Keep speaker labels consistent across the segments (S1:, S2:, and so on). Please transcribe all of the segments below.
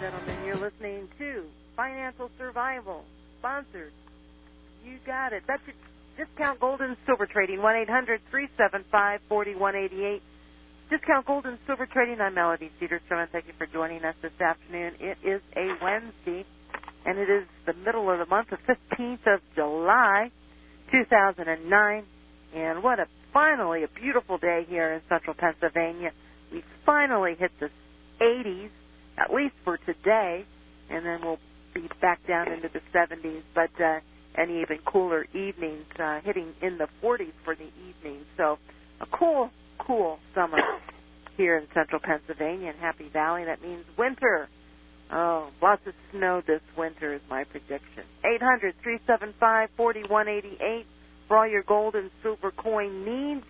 S1: gentlemen, you're listening to Financial Survival, sponsored. You got it. That's your Discount Gold and Silver Trading, 1-800-375-4188. Discount Gold and Silver Trading. I'm Melody Cedarstrom, and thank you for joining us this afternoon. It is a Wednesday, and it is the middle of the month, the 15th of July, 2009. And what finally a beautiful day here in central Pennsylvania. We finally hit the 80s, at least for today, and then we'll be back down into the 70s, but and even cooler evenings, hitting in the 40s for the evening. So a cool summer here in central Pennsylvania and Happy Valley. That means winter. Oh, lots of snow this winter is my prediction. 800-375-4188 for all your gold and silver coin needs.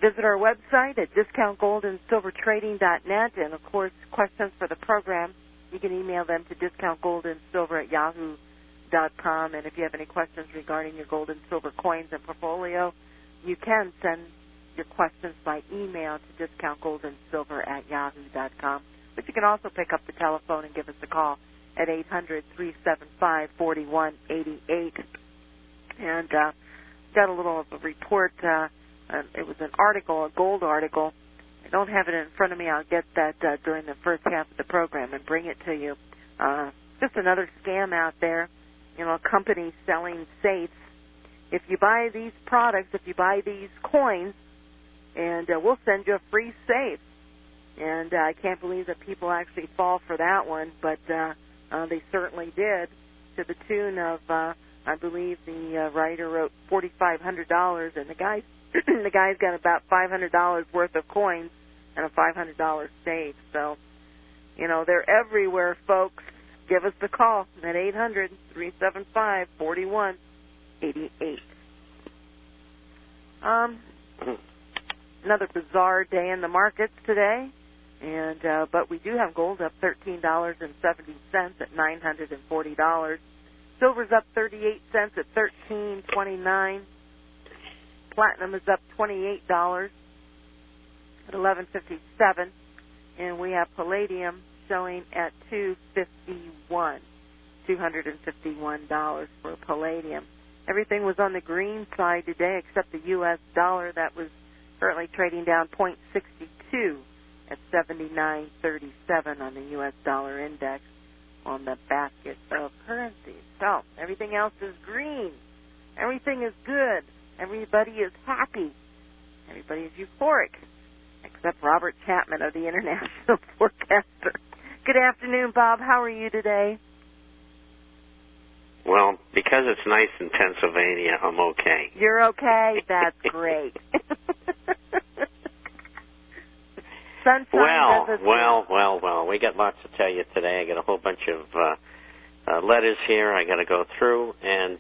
S1: Visit our website at discountgoldandsilvertrading.net, and, of course, questions for the program, you can email them to discountgoldandsilver@yahoo.com. And if you have any questions regarding your gold and silver coins and portfolio, you can send your questions by email to discountgoldandsilver@yahoo.com. But you can also pick up the telephone and give us a call at 800-375-4188. And got a little of a report. It was an article, a gold article. I don't have it in front of me. I'll get that during the first half of the program and bring it to you. Just another scam out there. You know, companies selling safes. If you buy these products, if you buy these coins, and we'll send you a free safe. And I can't believe that people actually fall for that one, but they certainly did, to the tune of, I believe the writer wrote $4,500, and the guy's got about $500 worth of coins and a $500 safe. So, you know, they're everywhere, folks. Give us the call at 800-375-4188. Another bizarre day in the markets today, and but we do have gold up $13.70 at $940. Silver's up 38 cents at $13.29. Platinum is up $28 at $11.57, and we have palladium showing at $251 for palladium. Everything was on the green side today except the U.S. dollar. That was currently trading down 0.62 at 79.37 on the U.S. dollar index on the basket of currencies. So everything else is green. Everything is good. Everybody is happy. Everybody is euphoric, except Robert Chapman of the International Forecaster. Good afternoon, Bob. How are you today?
S2: Well, because it's nice in Pennsylvania, I'm okay.
S1: You're okay? That's great. Sunshine
S2: Well. We got lots to tell you today. I got a whole bunch of letters here I got to go through, and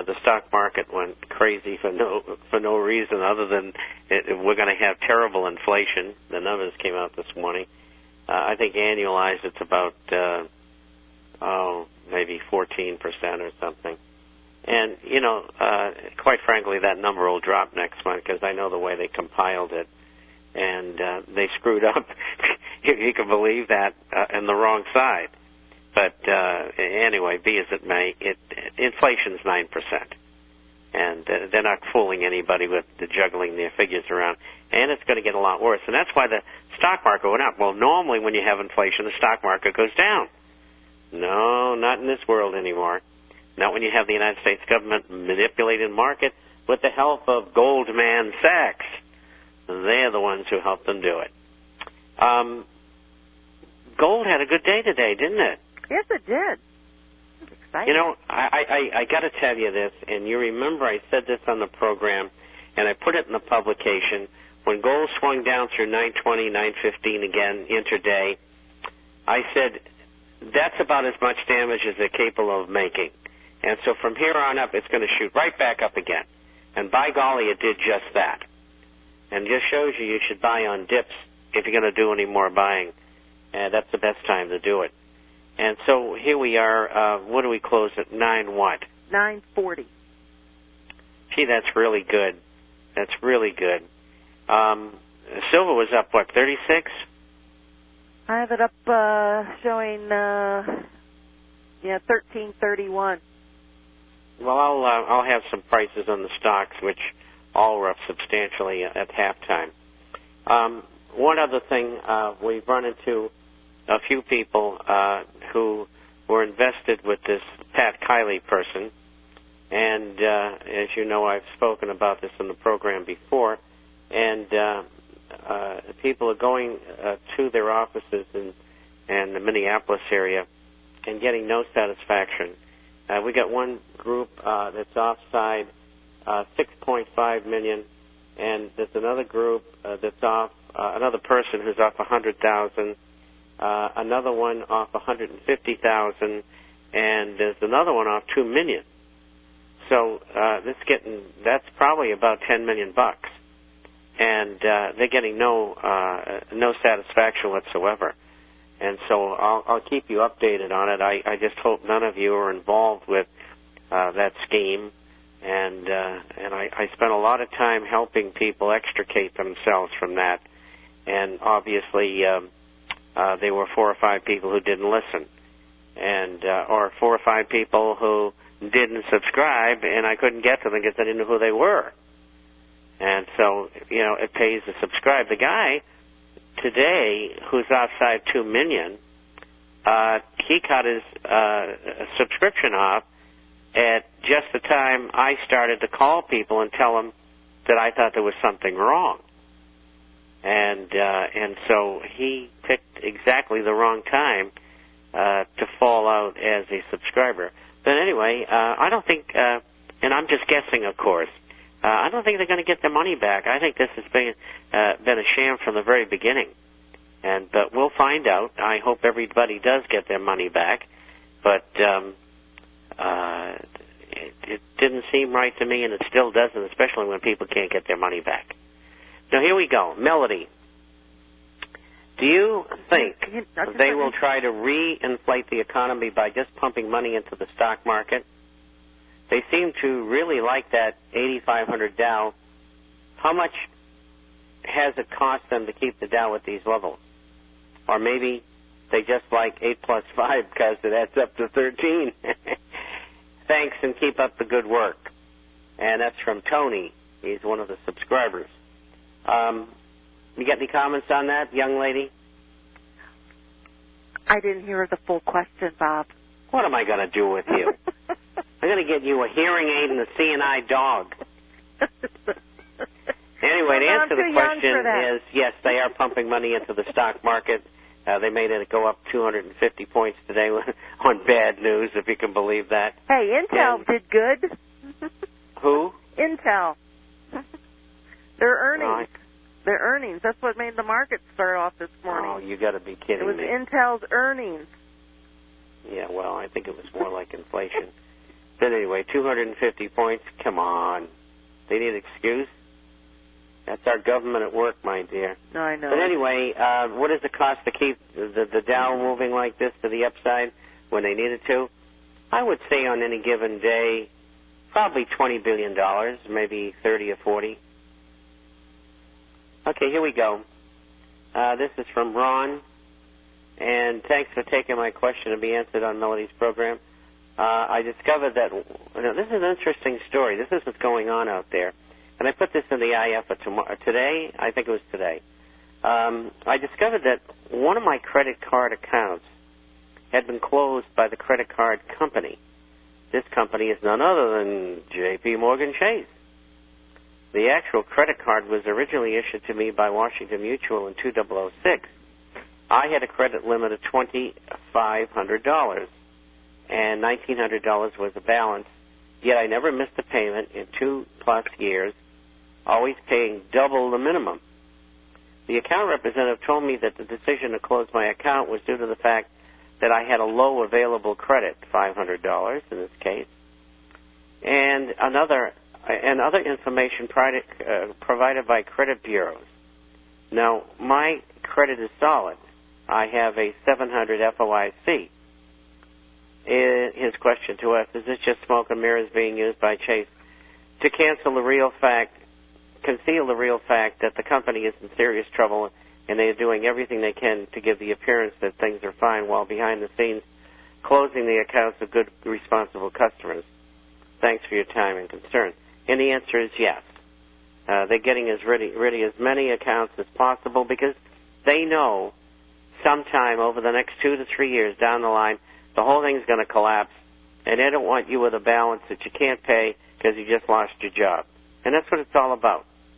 S2: the stock market went crazy for no reason other than we're going to have terrible inflation. The numbers came out this morning. I think annualized it's about maybe 14% or something. And you know, quite frankly, that number will drop next month because I know the way they compiled it, and they screwed up. You can believe that on the wrong side. But anyway, be as it may, inflation's 9%, and they're not fooling anybody with the juggling their figures around. And it's going to get a lot worse, and that's why the stock market went up. Well, normally when you have inflation, the stock market goes down. No, not in this world anymore. Not when you have the United States government manipulating the market with the help of Goldman Sachs. They're the ones who helped them do it. Gold had a good day today, didn't it?
S1: Yes, it did. Exciting.
S2: You know, I got to tell you this, and you remember I said this on the program, and I put it in the publication. When gold swung down through 920, 915 again, intraday, I said, that's about as much damage as they're capable of making. And so from here on up, it's going to shoot right back up again. And by golly, it did just that. And just shows you should buy on dips if you're going to do any more buying. And that's the best time to do it. And so here we are. What do we close at? 9 what?
S1: 940.
S2: Gee, that's really good. That's really good. Silver was up, what, 36?
S1: I have it up showing 1331.
S2: Well, I'll have some prices on the stocks, which all were up substantially at halftime. One other thing, we've run into a few people who were invested with this Pat Kiley person, and as you know, I've spoken about this in the program before, and people are going to their offices in the Minneapolis area and getting no satisfaction. We got one group that's offside $6.5 million, and there's another group that's off, another person who's off $100,000, another one off $150,000, and there's another one off $2 million. So that's probably about $10 million bucks, and they're getting no satisfaction whatsoever. And so I'll keep you updated on it. I just hope none of you are involved with that scheme. And I spent a lot of time helping people extricate themselves from that. And obviously, there were 4 or 5 people who didn't listen, and or 4 or 5 people who didn't subscribe, and I couldn't get to them because I didn't know who they were. And so, it pays to subscribe. The guy today who's outside $2 million, he cut his subscription off at just the time I started to call people and tell them that I thought there was something wrong. And so he picked exactly the wrong time to fall out as a subscriber. But anyway, I don't think, and I'm just guessing, of course, I don't think they're going to get their money back. I think this has been a sham from the very beginning. But we'll find out. I hope everybody does get their money back. But it didn't seem right to me, and it still doesn't, especially when people can't get their money back. Now, here we go. Melody, do you think they will try to re-inflate the economy by just pumping money into the stock market? They seem to really like that 8,500 Dow. How much has it cost them to keep the Dow at these levels? Or maybe they just like 8 plus 5 because it adds up to 13. Thanks, and keep up the good work. And that's from Tony. He's one of the subscribers. You got any comments on that, young lady?
S1: I didn't hear the full question, Bob.
S2: What am I going to do with you? I'm going to get you a hearing aid and a CNI dog. Anyway, the answer to the question is, yes, they are pumping money into the stock market. They made it go up 250 points today on bad news, if you can believe that.
S1: Hey, Intel did good.
S2: Who?
S1: Intel. Their earnings. Their earnings. That's what made the market start off this morning.
S2: Oh, you got to be kidding me.
S1: It was Intel's earnings.
S2: Yeah, well, I think it was more like inflation. But anyway, 250 points. Come on. They need an excuse? That's our government at work, my dear.
S1: No, I know.
S2: But anyway, what does it cost to keep the Dow moving like this to the upside when they needed to? I would say on any given day, probably $20 billion, maybe 30 or 40. Okay, here we go. This is from Ron, and thanks for taking my question to be answered on Melody's program. I discovered that, this is an interesting story. This is what's going on out there. And I put this in the IF today. I think it was today. I discovered that one of my credit card accounts had been closed by the credit card company. This company is none other than J.P. Morgan Chase. The actual credit card was originally issued to me by Washington Mutual in 2006. I had a credit limit of $2,500, and $1,900 was the balance. Yet I never missed a payment in 2+ years, always paying double the minimum. The account representative told me that the decision to close my account was due to the fact that I had a low available credit, $500 in this case, and other information provided by credit bureaus. Now, my credit is solid. I have a 700 FOIC. His question to us, is this just smoke and mirrors being used by Chase to conceal the real fact that the company is in serious trouble and they're doing everything they can to give the appearance that things are fine while behind the scenes closing the accounts of good, responsible customers. Thanks for your time and concern. And the answer is yes. They're getting as ready as many accounts as possible because they know sometime over the next 2 to 3 years down the line, the whole thing's going to collapse, and they don't want you with a balance that you can't pay because you just lost your job. And that's what it's all about.